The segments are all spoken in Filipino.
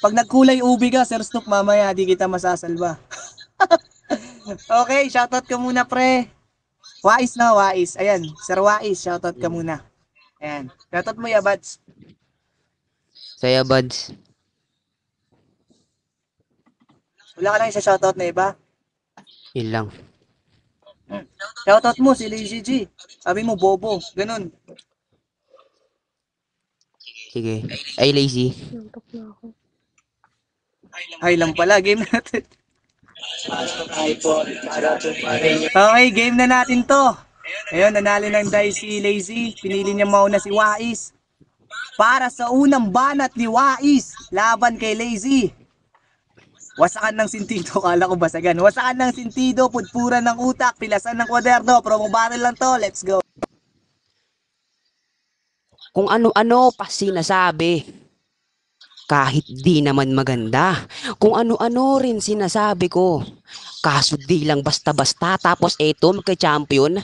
Pag nagkulay ubi ka, Sir Snoop, mamaya di kita masasalba. Okay, shoutout ka muna, pre. Wais na, Wais. Ayan, Sir Wais, shoutout ka muna. Ayan, shoutout mo, Yabats. Saya buds. Wala ka lang isa shoutout na iba. Yun lang. Shoutout mo si Lazy G. Sabi mo, bobo. Ganun. Sige. Ay, lazy. Nantok na ako. Ay lang pala, game natin. Okay, game na natin to. Ayun, nanalo ng dice si Lazy. Pinili niya mauna si Wais. Para sa unang banat ni Wais, laban kay Lazy. Wasakan ng sintido, kala ko basagan. Wasakan ng sintido, pudpuran ng utak, pilasan ng kwaderno. Promo battle lang to, let's go. Kung ano-ano pa sinasabi. Kahit di naman maganda. Kung ano-ano rin sinasabi ko. Kaso di lang basta-basta tapos eto magka-champion.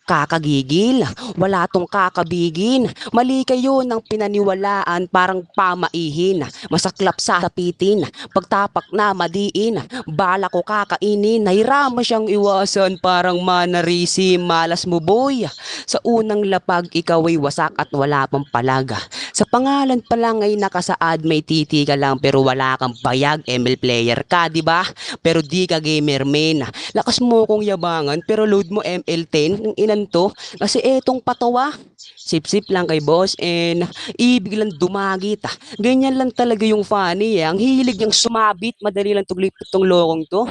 Kakagigil. Wala tong kakabigin. Mali kayo ng pinaniwalaan parang pamaihin. Masaklap sa sapitin. Pagtapak na madiin. Bala ko kakainin. Nahirama siyang iwasan parang manarisi. Malas mo boy. Sa unang lapag ikaw ay wasak at wala pang palaga. Sa pangalan pa lang ay nakasaad may titi ka lang pero wala kang bayag. ML player ka, di ba? Pero di ka gamer men. Lakas mo kong yabangan pero load mo ML10 ng inan to. Kasi etong patawa. Sip-sip lang kay boss and ibig lang dumagit. Ganyan lang talaga yung funny. Ang hilig niyang sumabit. Madali lang tong lokong to.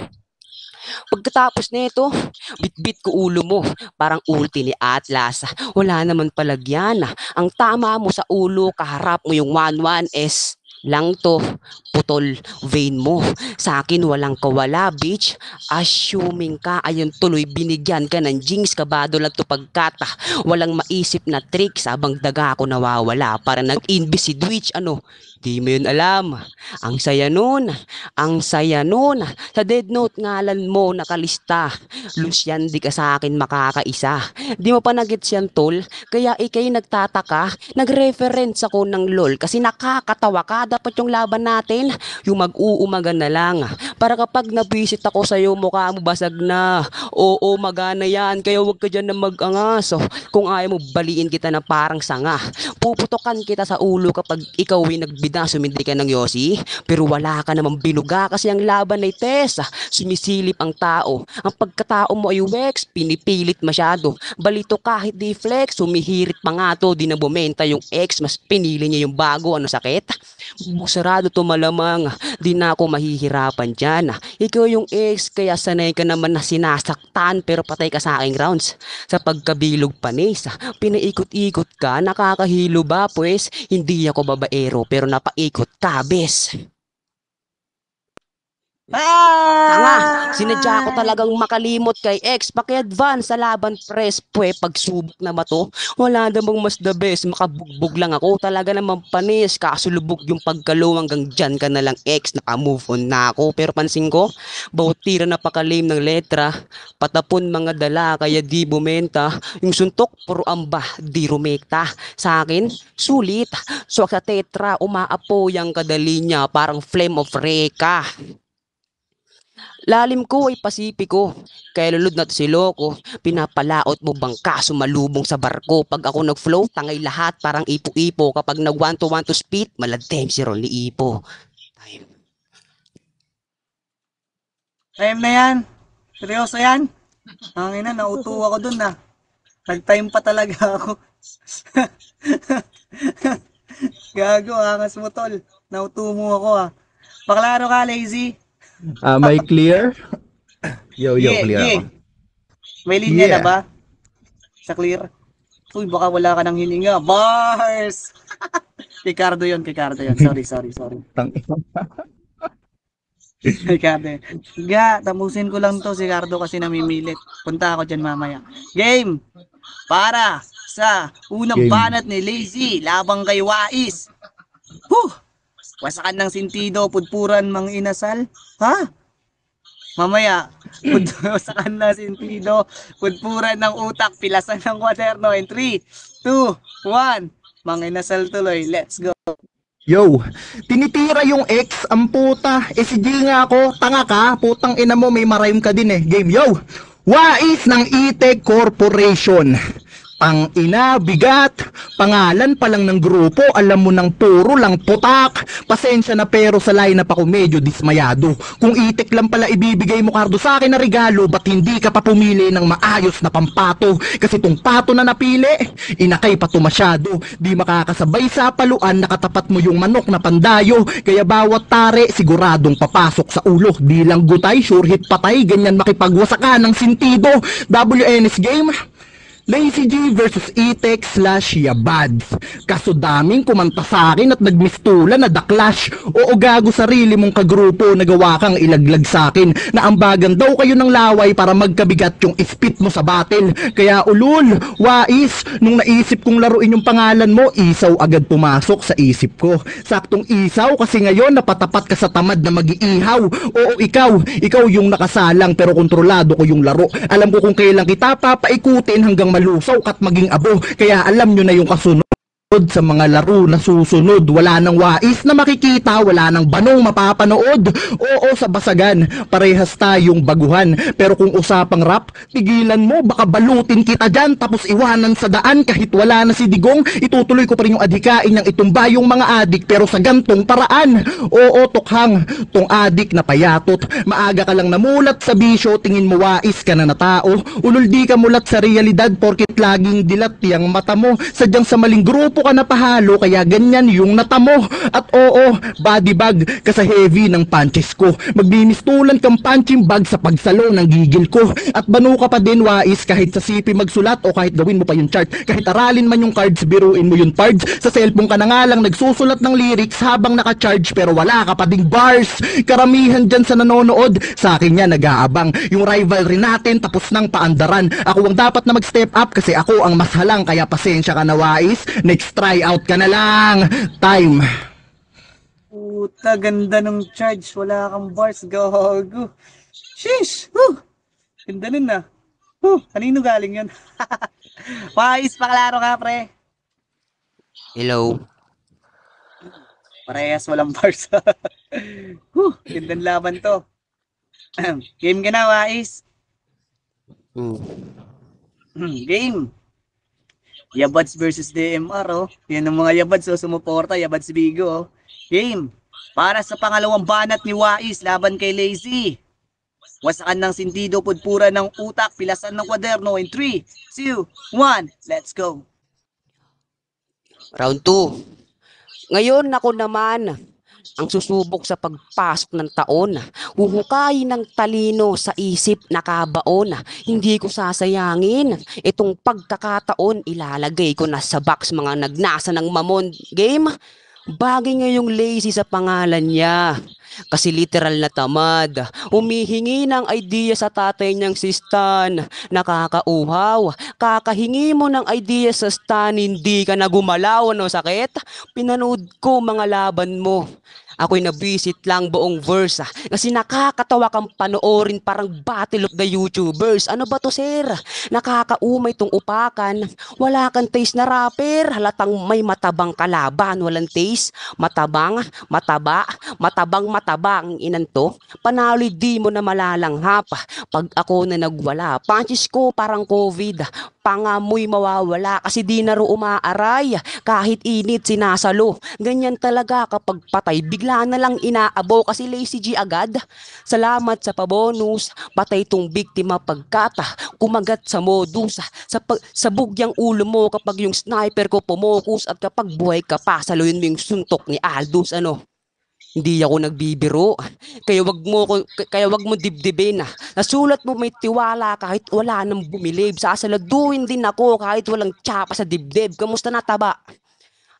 Pagkatapos nito, bit-bit ko ulo mo, parang ulti ni Atlas. Wala naman palagyan. Ang tama mo sa ulo, kaharap mo yung 11S lang to, putol vein mo. Sa akin walang kawala, bitch. Assuming ka, ayun tuloy binigyan ka ng jinx, kabado lang to pagkata. Walang maisip na tricks, habang daga ako nawawala. Para nag-invest si Twitch, ano? Di mo yun alam. Ang saya nun. Ang saya nun. Sa dead note ngalan mo nakalista. Lucian di ka sa akin makakaisa. Di mo pa nagets yan tol. Kaya ikay nagtataka. Nag-reference ako ng lol. Kasi nakakatawa ka. Dapat yung laban natin. Yung mag-uumaga na lang. Para kapag nabisit ako sa'yo mukha mo basag na. Oo magana yan. Kaya wag ka dyan na mag-angas. Kung ayaw mo baliin kita na parang sanga. Puputokan kita sa ulo kapag ikaw ay nagbida, sumindi ka ng yosi. Pero wala ka namang binuga kasi ang laban ay test. Sumisilip ang tao. Ang pagkatao mo ay wex, pinipilit masyado. Balito kahit di flex, sumihirit pa nga to. Di na bumenta yung ex, mas pinili niya yung bago. Ano sakit? Sarado to malamang. Di na ako mahihirapan dyan. Ikaw yung ex, kaya sanay ka naman na sinasaktan pero patay ka sa aking rounds. Sa pagkabilog panis, pinaikot-ikot ka, nakakahilo ba pues? Hindi ako babaero pero napaikot ka, bes. Tanga, sinadya ko talagang makalimot kay ex. Paki-advance sa laban press, pwe, pagsubok na ba to? Wala namang mas the best, makabugbog lang ako. Talaga namang panis, kasulubog yung pagkalo hanggang dyan ka na lang ex. Naka-move on na ako. Pero pansin ko, bawat tira na pakalim ng letra, patapon mga dala, kaya di bumenta. Yung suntok, puro amba, di rumekta. Sa akin, sulit. So sa tetra, umaapoy ang kadali niya, parang flame of reka. Lalim ko ay Pasipiko, kaya lulod na to si Loco. Pinapalaot mo bangka, sumalubong sa barko. Pag ako nag-flow, tangay lahat, parang ipo-ipo. Kapag nag 1 to speed, maladem si Ron ni Ipo. Time. Time na yan. Seryoso yan. Ang ina, nauto ako dun na. Nag-time pa talaga ako. Gago, angas mo tol. Nauto mo ako ah. Paklaro ka, Lazy. May clear? Yo, Yeah, clear yeah. ako. May linya na Yeah. ba? Sa clear? Uy, baka wala ka ng hininga. Bars! Ricardo yun. Sorry. Tang- Ricardo. Ga, tapusin ko lang to si Ricardo kasi namimilit. Punta ako dyan mamaya. Game! Para sa unang Game. banat ni Lazy, labang kay Wais. Huh! Wasakan ng sintido, pudpuran mang inasal. Ha? Mamaya, wasakan ng sintido, pudpuran ng utak, pilasan ng kwaderno. In 3, 2, 1. Mang inasal tuloy. Let's go. Yo, tinitira yung ex, ang puta. Si G nga ako, tanga ka, putang ina mo, may marime ka din eh. Game, yo! Wais ng E-Tech Corporation. Ang ina, bigat. Pangalan pa lang ng grupo, alam mo ng puro lang putak. Pasensya na pero sa lineup ako medyo dismayado. Kung itik lang pala ibibigay mo Cardo sa akin na regalo, ba't hindi ka pa pumili ng maayos na pampato? Kasi tong pato na napili, inakay pa to masyado. Di makakasabay sa paluan, nakatapat mo yung manok na pandayo. Kaya bawat tare, siguradong papasok sa ulo. Di lang gutay, sure hit patay, ganyan makipagwasakan ng sintido. WNS game, Lazy G versus E-Tech / Yabads. Kaso daming kumanta sa akin at nagmistulan na The Clash. Oo gago, sarili mong kagrupo, nagawa kang ilaglag sa akin na ambagan daw kayo ng laway para magkabigat yung ispit mo sa battle. Kaya ulul, wais, nung naisip kong laruin yung pangalan mo, isaw agad pumasok sa isip ko. Saktong isaw kasi ngayon napatapat ka sa tamad na mag-iihaw. Oo ikaw yung nakasalang pero kontrolado ko yung laro. Alam ko kung kailan kita papaikutin hanggang malusaw at maging abo. Kaya alam nyo na yung kasunod sa mga laro na susunod. Wala nang wais na makikita, wala nang banong mapapanood. Oo, sa basagan, parehas tayong baguhan. Pero kung usapang rap, tigilan mo, baka balutin kita dyan, tapos iwanan sa daan. Kahit wala na si Digong, itutuloy ko pa rin yung adhikain ng itumba yung mga adik, pero sa gantong paraan. Oo, tukhang, tong adik na payatot. Maaga ka lang namulat sa bisyo, tingin mo wais ka na tao. Ulul di ka mulat sa realidad, porkit laging dilat yung mata mo. Sadyang sa maling grupo ka napahalo, kaya ganyan yung natamo. At oo, body bag ka sa heavy ng punches ko. Magbimistulan kang punching bag sa pagsalo ng gigil ko. At banu ka pa din wais kahit sa CP magsulat o kahit gawin mo pa yung chart. Kahit aralin man yung cards, biruin mo yung pards. Sa cellphone ka na nga lang nagsusulat ng lyrics habang naka-charge pero wala ka pa ding bars. Karamihan dyan sa nanonood, sa akin yan nag-aabang. Yung rivalry natin tapos nang paandaran. Ako ang dapat na mag-step up kasi ako ang mas halang, kaya pasensya ka na wais. Next try out ka na lang. Time. Puta, ganda ng charge. Wala kang bars, gago. Sheesh! Ganda nun na. Kanino galing yun? Wais, paklaro ka, pre. Hello. Parehas walang bars. Gandang laban to. Game ka na, Wais. Game. Yabads versus DMR, oh. Yan ang mga Yabads, oh. Sumuporta, Yabads Bigo, oh. Game. Para sa pangalawang banat ni Wais, laban kay Lazy. Wasakan ng sintido, pudpura ng utak, pilasan ng kwaderno in 3, 2, 1, let's go. Round 2. Ngayon ako naman ang susubok sa pagpasok ng taon. Huhukayin ng talino sa isip na kabaon. Hindi ko sasayangin. Itong pagkakataon, ilalagay ko na sa box mga nagnasa ng mamon. Game, bagay ngayong Lazy sa pangalan niya. Kasi literal na tamad. Humihingi ng idea sa tatay niyang si Stan. Nakakauhaw. Kakahingi mo ng idea sa Stan, hindi ka na gumalaw. Ano sakit? Pinanood ko mga laban mo. Ako'y nabisit lang buong verse kasi nakakatawa kang panoorin, parang battle of the YouTubers. Ano ba to, sir? Nakakaumay tong upakan. Wala kang taste na rapper. Halatang may matabang kalaban. Walang taste. Matabang, mataba, matabang inanto. Panalo'y di mo na malalanghap. Pag ako na nagwala, punches ko parang COVID. Pangamoy mawawala kasi di na ro umaaray. Kahit init sinasalo. Ganyan talaga kapag patay, bigla na lang inaabo kasi Lazy G agad. Salamat sa pabonus. Patay tong biktima pagkata kumagat sa modus. Sa bugyang ulo mo kapag yung sniper ko pumokus, at kapag buhay ka pa, saluyin mo yung suntok ni Aldous. Ano? Hindi ako nagbibiro. Kaya wag mo dibdibin. Nasulat mo may tiwala kahit wala nang bumilib. Sasaladuhin din ako kahit walang tsapa sa dibdib. Kamusta na, taba?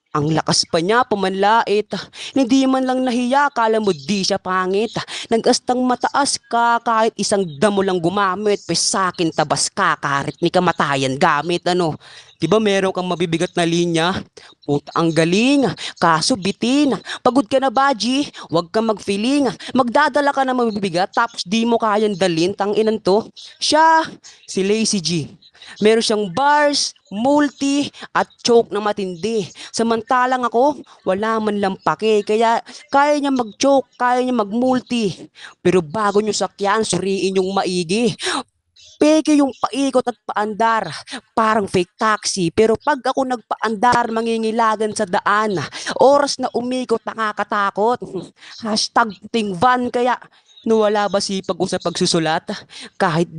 Ang lakas pa niya pumanlait. Hindi man lang nahiya, kala mo di siya pangit. Nag-astang mataas ka kahit isang damo lang gumamit. Pes sakin tabas ka kahit ni kamatayan gamit. Ano? Diba meron kang mabibigat na linya? Puta, ang galing. Kaso bitin. Pagod ka na, Baji. Huwag kang mag-feeling. Magdadala ka na mabibigat tapos di mo kayang dalin. Tanginan to. Siya, si Lazy G. Meron siyang bars, multi, at choke na matindi. Samantalang ako, wala man lang pake. Kaya kaya niya mag-choke, kaya niya mag-multi. Pero bago niyo sakyan, suriin yung maigi. Peke yung paikot at paandar, parang fake taxi. Pero pag ako nagpaandar, mangingilagan sa daan. Oras na umikot, nakakatakot. Hashtag puting van, kaya nawala ba si pag-usap pagsusulat? Kahit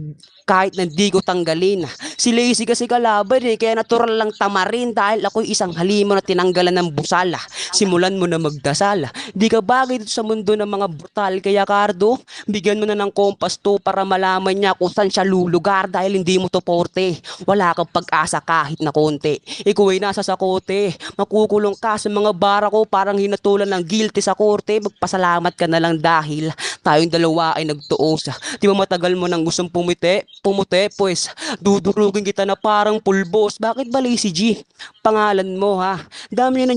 na di ko tanggalin. Si Lazy kasi kalaban kaya natural lang tamarin dahil ako'y isang halimo na tinanggalan ng busal. Simulan mo na magdasal. Di ka bagay dito sa mundo ng mga brutal, kaya Cardo, bigyan mo na ng kompas to para malaman niya kung saan siya lulugar dahil hindi mo to porte. Wala kang pag-asa kahit na konti. Ikaw ay nasa sakote. Makukulong ka sa mga bara ko parang hinatulan ng guilty sa korte. Magpasalamat ka na lang dahil tayong dalawa ay nagtuos. Di ba matagal mo nang gustong pumuti, pues dudurugin kita na parang pulbos. Bakit ba Lazy G? Pangalan mo ha. Dami nyo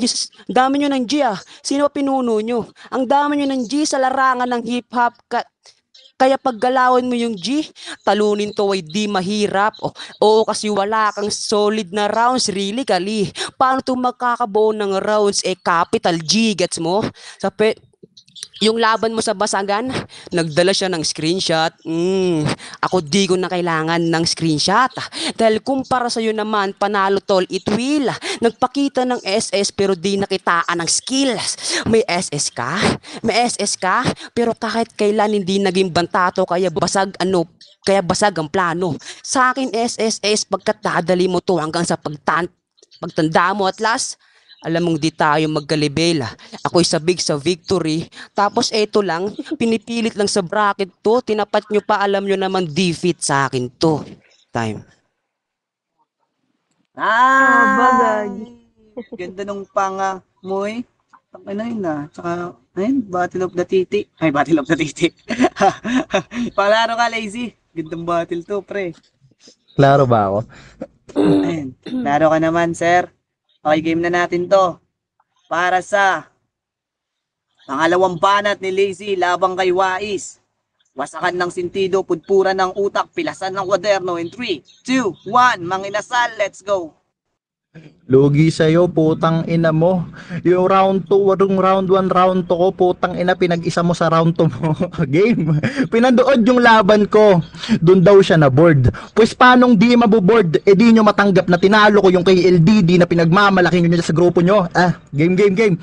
ng G ah. Sino ba pinuno nyo? Ang dami nyo ng G sa larangan ng hip-hop. Kaya paggalawin mo yung G, talunin to ay di mahirap. Oo, kasi wala kang solid na rounds, really kali. Paano to makakabuo ng rounds? Capital G, gets mo? Yung laban mo sa basagan, nagdala siya ng screenshot. Ako di ko na kailangan ng screenshot. Dahil kumpara sa'yo naman, panalo tol, it will. Nagpakita ng SS pero di nakitaan ng skills. May SS ka? May SS ka? Pero kahit kailan hindi naging bantato, kaya basag ang plano. Sa akin SSS, pagkat dadali mo to hanggang sa pagtanda mo at last, alam mong di tayo magkalibel. Ako'y sabik sa victory. Tapos eto lang, pinipilit lang sa bracket to. Tinapat nyo pa, alam nyo naman defeat sa akin to. Time. Bagay. Ganda nung panga mo eh. Ano yun na. Tsaka, ayun, Battle of the Titi. Ay, Battle of the Titi. Palaro ka, Lazy. Gandang battle to, pre. Klaro ba ako? Ayun. Laro ka naman, sir. Okay, game na natin to. Para sa pangalawang banat ni Lazy labang kay Wais. Wasakan ng sintido, pudpuran ng utak, pilasan ng kwaderno in 3, 2, 1. Manginasal, let's go. Lugi sa'yo, putang ina mo. Yung round 2, yung round 1, round 2 ko, putang ina, pinag-isa mo sa round 2 mo. Game. Pinandood yung laban ko. Doon daw siya na board. Pues panong di maboboard? Di nyo matanggap na tinalo ko yung KLDD na pinagmamalaki nyo sa grupo nyo. Game.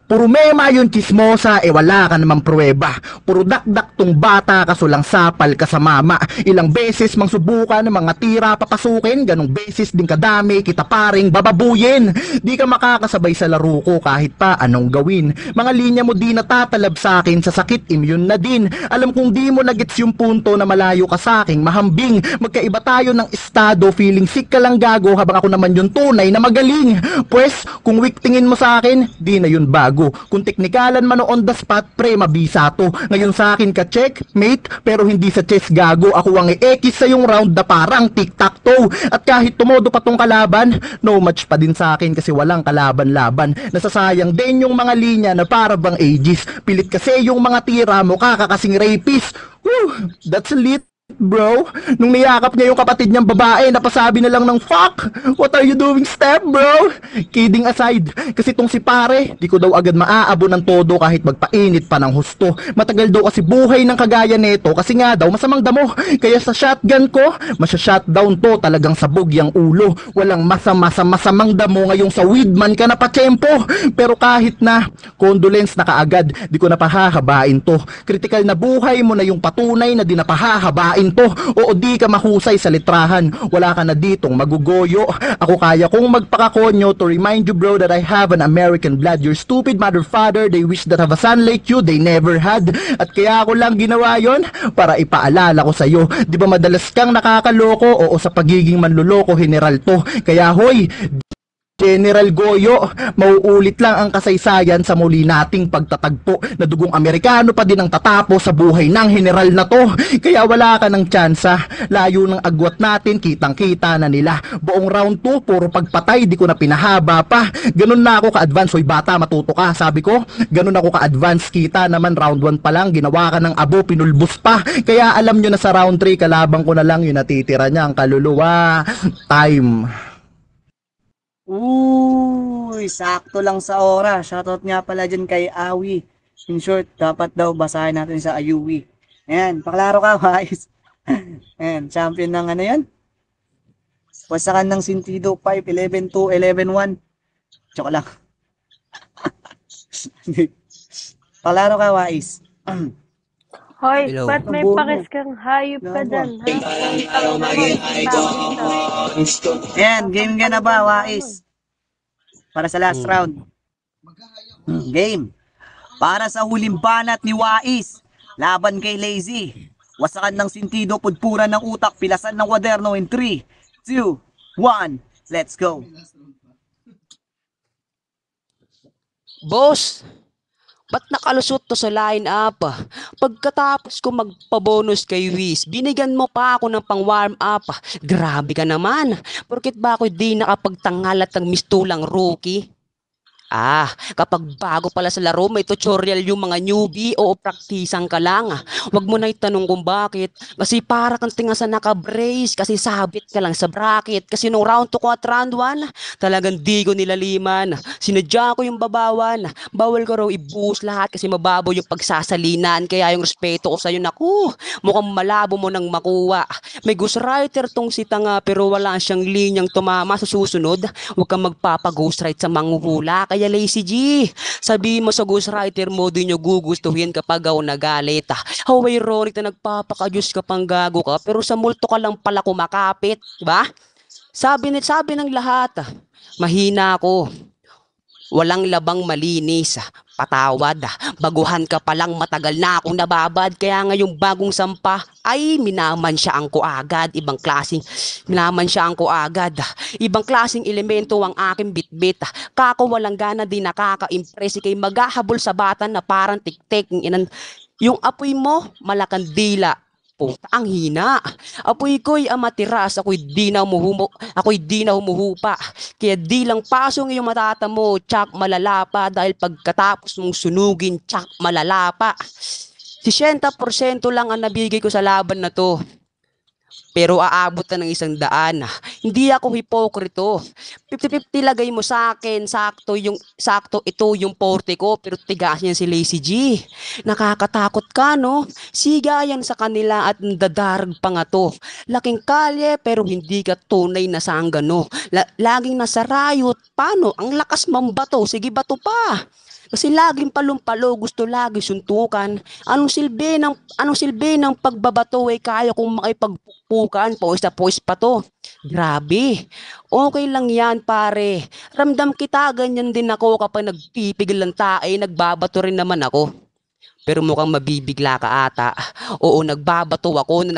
Puro mema yung chismosa, wala ka namang pruweba. Puro dakdak tong bata, kaso lang sapal ka sa mama. Ilang beses mang subukan ng mga tira papasukin, ganong beses din kadami, kita paring bababuyin. Di ka makakasabay sa laro ko kahit pa anong gawin. Mga linya mo di natatalab sa akin, sa sakit immune na din. Alam kong di mo nagets yung punto na malayo ka sa aking mahambing. Magkaiba tayo ng estado, feeling sick ka lang gago, habang ako naman yung tunay na magaling. Pues, kung weak tingin mo sa akin, di na yun bago. Kung teknikalan man o on the spot, pre, mabisa to. Ngayon sa akin ka checkmate, pero hindi sa chess gago. Ako ang i-ekis sa yung round na parang tic-tac-toe. At kahit tumodo pa tong kalaban, no match pa din sa akin kasi walang kalaban-laban. Nasasayang din yung mga linya na para bang ages. Pilit kasi yung mga tira mo, kakakasing rapist. Woo, that's lit. Bro, nung niyakap niya yung kapatid niyang babae, napasabi na lang ng fuck, what are you doing, step bro? Kidding aside, kasi tong si pare, di ko daw agad maaabo ng todo kahit magpainit pa ng husto. Matagal daw kasi buhay ng kagaya neto kasi nga daw masamang damo. Kaya sa shotgun ko, masya-shutdown to, talagang sabog yung ulo. Walang masamang damo ngayong sa weedman ka na patsempo. Pero kahit na, condolence na kaagad, di ko napahahabain to. Critical na buhay mo na yung patunay na di napahahabain to. Oo, di ka mahusay sa litrahan. Wala ka na ditong magugoyo. Ako kaya kong magpakakonyo to remind you bro that I have an American blood. Your stupid mother father, they wish that have a son like you, they never had. At kaya ako lang ginawa yon para ipaalala ko sa'yo. Di ba madalas kang nakakaloko? Oo, sa pagiging manluloko, general to. Kaya hoy, General Goyo, mauulit lang ang kasaysayan sa muli nating pagtatagpo na dugong Amerikano pa din ang tatapos sa buhay ng general na to. Kaya wala ka ng tsansa, layo ng agwat natin, kitang-kita na nila. Buong round 2, puro pagpatay, di ko na pinahaba pa. Ganun na ako ka-advance, hoy bata, matuto ka, sabi ko. Ganun ako ka-advance, kita naman round 1 pa lang, ginawa ka ng abo, pinulbos pa. Kaya alam nyo na sa round 3, kalabang ko na lang yung natitira niya, ang kaluluwa. Time. Uy, sakto lang sa oras. Shoutout nga pala dyan kay Awi. In short, dapat daw basahin natin sa Ayuwi. Ayan, paklaro ka, guys. Ayan, champion ng ano yan? Wasakan ng Sintido 5, 11-2, 11-1. Joke lang. Paklaro ka, Wais. Hoy, Hello. ba't may Abono. pakis kang hayop ka dyan, ha? Ayan, game ka na ba, Wais? Para sa last round. Game. Para sa huling banat ni Wais. Laban kay Lazy. Wasakan ng Sintido, pudpuran ng utak, pilasan ng kwaderno in 3, 2, 1. Let's go. Boss, ba't nakalusot to sa line-up? Pagkatapos ko magpa-bonus kay Wiz, binigyan mo pa ako ng pang-warm up. Grabe ka naman. Porkit ba ako di nakapagtangalat ng mistulang rookie? Kapag bago pala sa laro, may tutorial yung mga newbie o praktisan ka lang. Huwag mo na itanong kung bakit. Kasi para kang tinga sa naka-brace, kasi sabit ka lang sa bracket. Kasi nung round 2 ko at round 1, talagang di ko nilaliman. Sinadya ko yung babawan. Bawal ko raw ibuhos lahat kasi mababaw yung pagsasalinan. Kaya yung respeto ko sa'yo, naku, mukhang malabo mo nang makuha. May ghostwriter tong si Tanga pero wala siyang linyang tumama sa susunod. Huwag kang magpapa-ghostwrite sa manghuhula. Kaya Lazy G, sabi mo sa ghostwriter mo, di nyo gugustuhin kapag ako nagalit. How ironic na nagpapakajus ka pang gago ka, pero sa multo ka lang pala kumakapit, diba? Sabi ng lahat, mahina ako. Walang labang malinis, patawad, baguhan ka palang matagal na akong nababad, kaya ngayong bagong sampa, ay minaman siya ang ko agad, ibang klaseng elemento ang aking bitbit, kako walang gana din nakaka-impress, kay maghahabol sa bata na parang tik-tik, yung apoy mo, malakandila. Puta, ang hina. Apoy ko'y amatiras, ako'y di na humuhupa. Kaya di lang pasong iyong matata mo, tsak malalapa, dahil pagkatapos mong sunugin, tsak malalapa. 60% lang ang nabigay ko sa laban na to. Pero aabot na ng 100. Hindi ako hipokrito. 50-50 lagay mo sa akin. Sakto ito yung 40 ko. Pero tigas niyan si Lazy G. Nakakatakot ka, no? Siga yan sa kanila at dadarag pa nga to. Laking kalye pero hindi ka tunay na sanggano. Laging nasa rayot. Paano? Ang lakas mambato. Sige, bato pa. Kasi laging palumpalo, gusto lagi suntukan. Anong silbi ng pagbabato ay kaya kong makipagpukan, pawis pa to. Grabe. Okay lang yan, pare. Ramdam kita, ganyan din ako kapag nagpipigil ng tae, nagbabato rin naman ako. Pero mukhang mabibigla ka ata. Nagbabato ako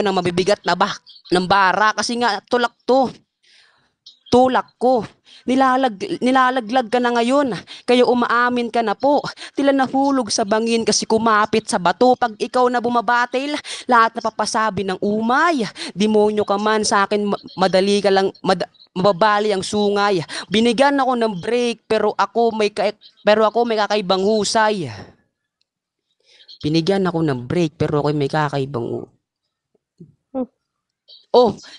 ng mabibigat na ng bara kasi nga tulak ko. Nilalaglag ka na ngayon. Kaya umaamin ka na po. Tila nahulog sa bangin kasi kumapit sa bato. Pag ikaw na bumabatil, lahat na papasabi ng umay. Demonyo ka man sa akin, madali ka lang, mababali ang sungay. Binigyan ako ng break pero ako may kakaibang husay. Binigyan ako ng break pero ako may kakaibang husay.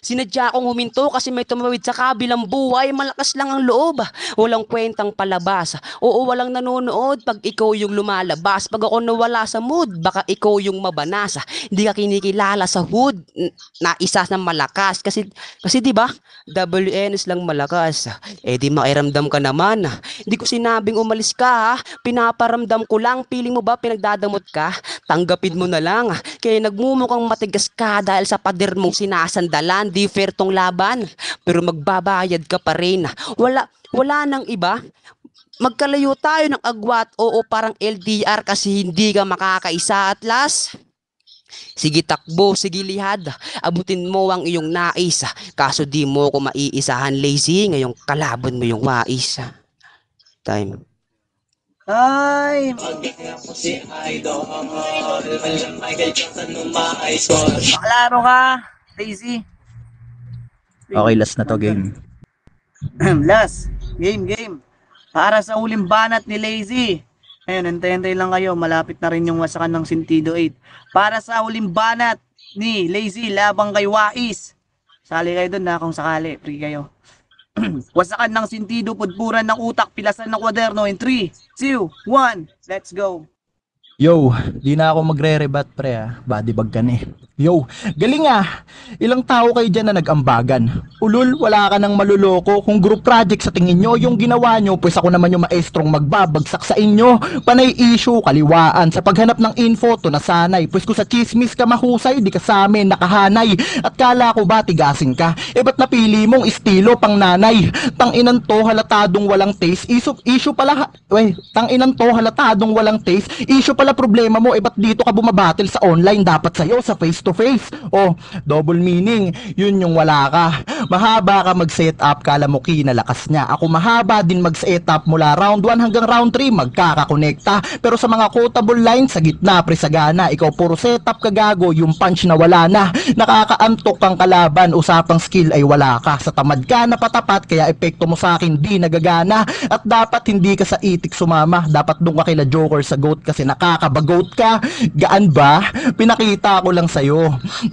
Sinadya akong huminto kasi may tumawid sa kabilang buhay. Malakas lang ang loob. Walang kwentang palabas. Walang nanonood pag ikaw yung lumalabas. Pag ako nawala sa mood, baka ikaw yung mabanas. Hindi ka kinikilala sa hood na isa na malakas. Kasi di ba? WNS lang malakas. Di makiramdam ka naman. Hindi ko sinabing umalis ka, ha? Pinaparamdam ko lang. Piling mo ba pinagdadamot ka? Tanggapin mo na lang. Kaya nagmumukhang matigas ka dahil sa pader mong sinasandalan. Di fair tong laban. Pero magbabayad ka pa rin. Wala nang iba. Magkalayo tayo ng agwat. Parang LDR kasi hindi ka makakaisa at last. Sige takbo, sige lihad, abutin mo ang iyong nais. Kaso di mo ko maiisahan lazy, ngayong kalaban mo yung wais. Time. Ay, maklaro ka, Lazy. Okay, last na to game. Last, game. Para sa uling banat ni Lazy. Ayun, antay-antay lang kayo. Malapit na rin yung wasakan ng Sentido 8. Para sa uling banat ni Lazy labang kay Wais. Sali kayo dun na kung sakali. Free kayo. Wasakan ng Sentido, pudpuran ng utak, pilasan ng kwaderno in 3, 2, 1. Let's go. Yo, di na ako magre-rebat pre body bag ka na eh. Yo, galing ah! Ilang tao kayo dyan na nag-ambagan. Ulul, wala ka nang maluloko. Kung group project sa tingin nyo, yung ginawa nyo, pues ako naman yung maestrong magbabagsak sa inyo. Panay issue, kaliwaan. Sa paghanap ng info, to nasanay. Pues kung sa chismis ka mahusay, di ka sa amin nakahanay. At kala ko ba tigasin ka? Eh ba't napili mong estilo pang nanay? Tanginan to, halatadong walang taste. Issue pala, tanginan to, halatadong walang taste. Issue pala problema mo, eh ba't dito ka bumabattle sa online? Dapat sa'yo, sa face to face. Oh, double meaning. Yun yung wala ka. Mahaba ka mag-set up, kala mo kinalakas niya. Ako mahaba din mag-set up mula round 1 hanggang round 3, magkakakonekta. Pero sa mga quotable lines, sa gitna, presagana. Ikaw puro setup kagago, yung punch na wala na. Nakakaantok kang kalaban, usapang skill ay wala ka. Sa tamad ka na patapat, kaya epekto mo sa akin di nagagana. At dapat hindi ka sa itik sumama. Dapat doon ka kila Joker sa goat kasi nakakabagoat ka. Gaan ba? Pinakita ko lang sa'yo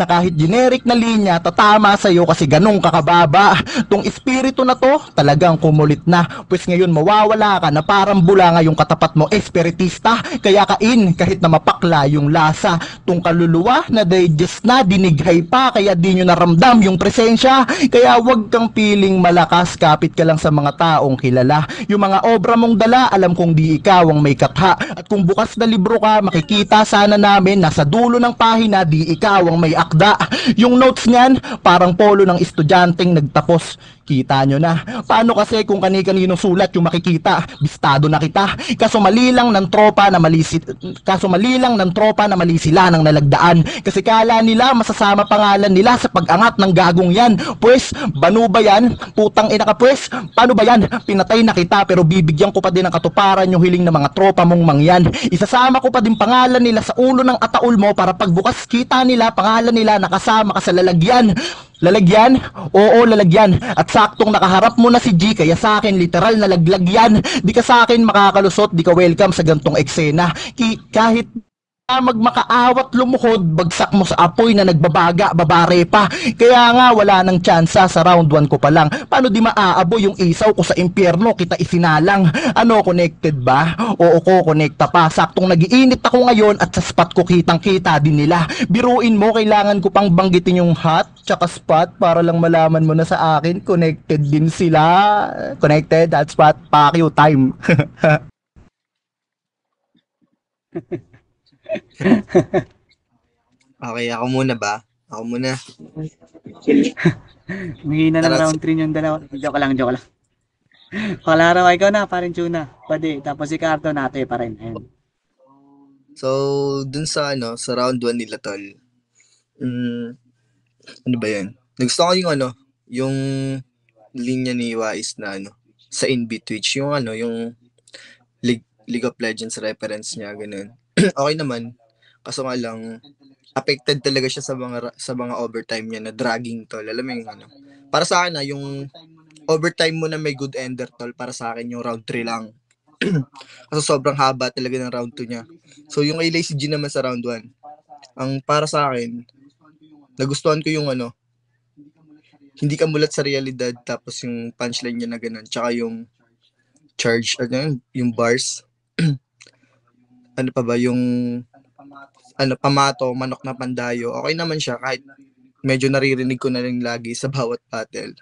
na kahit generic na linya, tatama sa'yo kasi ganong kakababa. Tong espiritu na to, talagang kumulit na. Pues ngayon mawawala ka na parang bula ngayong katapat mo, espiritista. Kaya kain, kahit na mapakla yung lasa. Tong kaluluwa na digest na, dinighay pa, kaya di nyo naramdam yung presensya. Kaya wag kang piling malakas, kapit ka lang sa mga taong kilala. Yung mga obra mong dala, alam kong di ikaw ang may katha. At kung bukas na libro ka, makikita sana namin nasa dulo ng pahina, di ikaw ang may akda. Yung notes niyan, parang polo ng estudyanteng nagtapos. Kita nyo na. Paano kasi kung kani-kaninong sulat yung makikita? Bistado na kita. Kaso mali lang ng tropa na mali sila nang nalagdaan. Kasi kala nila masasama pangalan nila sa pag-angat ng gagong yan. Pues, banu ba yan? Putang ina ka pues. Paano ba yan? Pinatay na kita pero bibigyan ko pa din ng katuparan yung hiling ng mga tropa mong mangyan. Isasama ko pa din pangalan nila sa ulo ng ataul mo para pagbukas kita nila, pangalan nila nakasama ka sa lalagyan. Lalagyan? Oo, lalagyan. At saktong nakaharap mo na si G, kaya sa akin literal na laglag yan. Di ka sa akin makakalusot, di ka welcome sa gantong eksena. Kahit magmakaawat lumuhod, bagsak mo sa apoy na nagbabaga, babare pa. Kaya nga wala nang tsansa sa round 1 ko pa lang. Paano di maaabo yung isaw ko sa impyerno, kita isinalang. Ano, connected ba? Oo ko, connecta pa. Saktong nagiinit ako ngayon at sa spot ko kitang kita din nila. Biruin mo, kailangan ko pang banggitin yung hot tsaka spot para lang malaman mo na sa akin, connected din sila. Connected, that spot, pack you time. Okay, ako muna ba? Ako muna. Mahina ng Tara, round 3 yung dalawa. Joke lang. Paklaro, ikaw na, parin Tuna. Pwede, tapos si Carto natin pa rin. Ayun. So, dun sa sa round 1 nila tol. Ano ba 'yan? Nagustuhan ko yung linya ni Wais na sa Inbit Twitch, yung yung League of Legends reference niya ganun. Okay naman. Kaso nga lang affected talaga siya sa mga overtime niya na dragging tol. Alam mo yung Para sa akin yung overtime mo na may good ender tol, para sa akin yung round 3 lang. Kasi sobrang haba talaga ng round 2 niya. So yung kay Lazy G naman sa round 1, ang para sa akin, nagustuhan ko yung hindi ka mulat sa realidad, tapos yung punchline niya na ganun, tsaka yung charge, yung bars. Ano pa ba, yung pamato, manok na pandayo, okay naman siya kahit medyo naririnig ko na rin lagi sa bawat battle.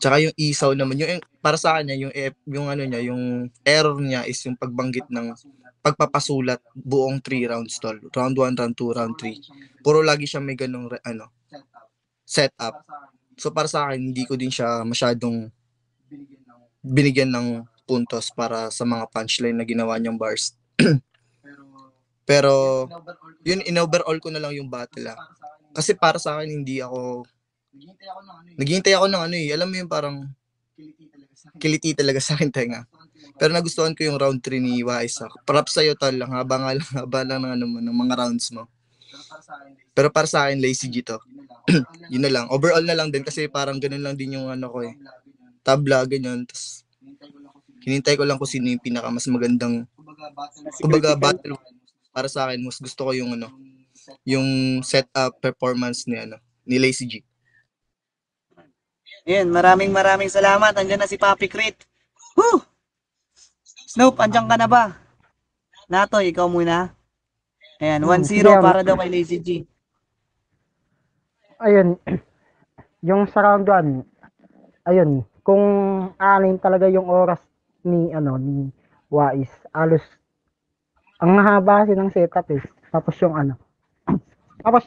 Tsaka yung isaw naman, yung para sa kanya, yung yung error niya is yung pagbanggit ng pagpapasulat buong 3 rounds tol. Round 1, round 2, round 3. Puro lagi siya may ganung setup. So para sa akin, hindi ko din siya masyadong binigyan ng puntos para sa mga punchline na ginawa niyang bars. Pero, yun, in-overall ko na lang yung battle ah. Kasi para sa akin, naghihintay ako ng ano eh, alam mo yung parang, kiliti talaga sa akin tenga. Pero nagustuhan ko yung round 3 ni Wais ah. Props sa'yo tol, lang haba lang ng, ano, mo, ng mga rounds mo. Pero para sa akin, Lazy G to. Yun na lang. Overall na lang din kasi parang ganun lang din yung ano ko eh. Tabla, ganyan. Tapos, hinintay ko lang kung sino yung pinaka mas magandang, kumbaga battle para sa akin, mas gusto ko yung ano, yung setup performance ni Lazy G. Ayan, maraming salamat. Andyan na si Papi Crit. Woo! Snoop, andyan ka na ba? Natoy, ikaw muna. Ayan, 1-0 para daw kay Lazy G. Ayun, yung sa round 1, ayun, kung anin talaga yung oras ni Wais, alos ang haba kasi ng setup eh. Tapos yung tapos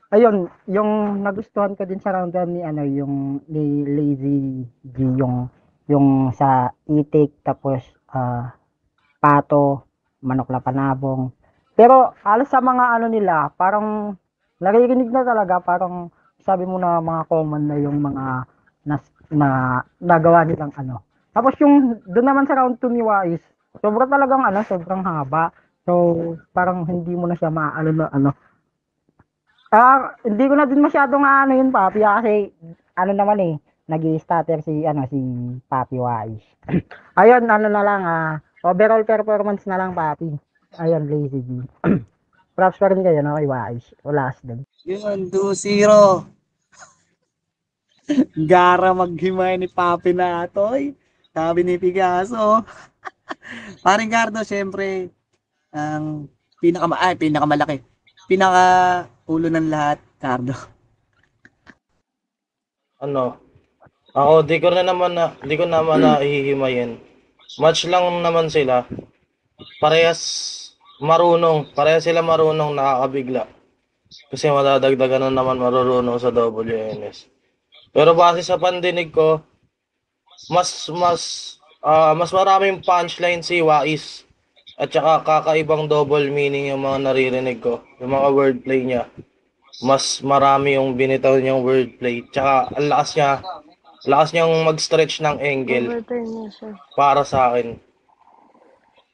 ayun, yung nagustuhan ko din sa round 1 yung ni Lazy G, yung sa itik, tapos pato, manok na panabong. Pero alos sa mga nila, parang naririnig na talaga, parang sabi mo na mga common na yung mga na nagawa nilang Tapos yung doon naman sa round 2 ni Wais, sobrang talagang sobrang haba. So parang hindi mo na siya maano na hindi ko na din masyadong yun Papi kasi naman eh nag-i-stutter si Papi Wais. Ayun, na lang overall performance na lang Papi. Ayun, Lazy G. Props pa rin kayo no kay Wais. Last din. Yun, 2-0. Gara maghimay ni Papi na atoy. Sabi ni Picasso. Paring Cardo, syempre, ang pinakamalaki. Pinaka-ulo ng lahat, Cardo. Ako, di ko naman na ihihimayin. Match lang naman sila. Parehas sila marunong nakakabigla. Kasi madadagdagan na naman marurunong sa WNS. Pero base sa pandinig ko, mas maraming punchline si Wais. At saka kakaibang double meaning yung mga naririnig ko. Yung mga wordplay niya. Mas marami yung binitaw niyang wordplay. Tsaka ang lakas niyang mag-stretch ng angle Overturn niya siya. para sa akin.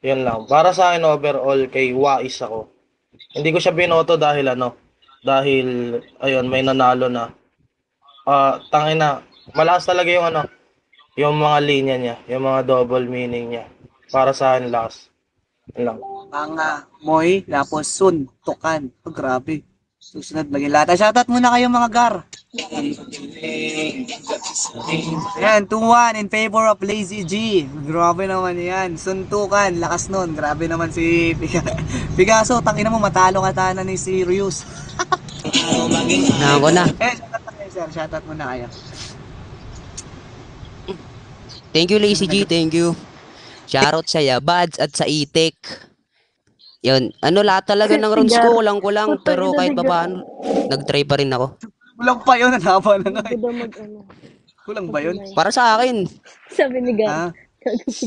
Yun lang. Para sa akin overall kay Wais ako. Hindi ko siya binoto dahil ayun, may nanalo na. Tangina, malakas talaga yung mga linya niya, yung mga double meaning niya. Para sa akin lakas. Yun lang. Mga Moy, tapos Sun, Tukan. Oh, grabe. Susunod maging lata. Shoutout muna kayo mga gar. Ayan, 2-1 in favor of Lazy G. Grabe naman yan. Suntukan, lakas nun. Grabe naman si Picasso. Tangina mo, matalo ka sana ni Sirius. Ako na. Eh, shoutout na kayo, sir. Shoutout muna kayo. Thank you, Lazy G. Thank you. Shoutout sa Yabads at sa Itik. Yun. Lahat talaga ng rounds ko, kulang. Pero kahit pa paano, nag-try pa rin ako. Kulang pa yun, ang haba na nga. Hindi daw Kulang ba yun? Para sa akin, Sabi ni Ha? Gab.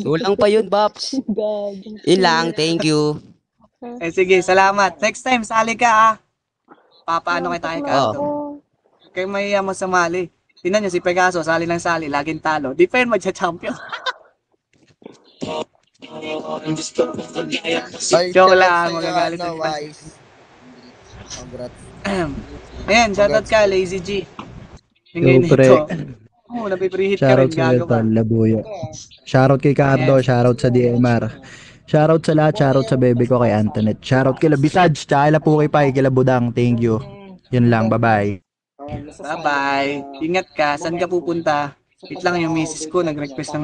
kulang pa yun, Paps. Gab. Yun lang, thank you. Eh, sige, salamat. Next time, sali ka ha. Papaano kita kay Cardo. Kaya mahiya mo sa mali. Tingnan nyo si Pegaso, sali ng sali, laging talo. Di pa yun magcha-champion. Joke lang, magagalit na yung Wais. Congrats. Ayan, shoutout ka, Lazy G. Yung Yo, ganito. pre. Oo, napipreheat ka rin, Shoutout sa gago ka. Tol Labuyo. Shoutout kay Cardo, shoutout sa DMR. Shoutout sa lahat, shoutout sa bebe ko kay Antoinette. Shoutout kila Bisaj, tsaka kila Puki Pai, kila Budang. Thank you. Yun lang, bye-bye. Bye-bye. Ingat ka, saan ka pupunta? Wait lang, yung misis ko nag-request ng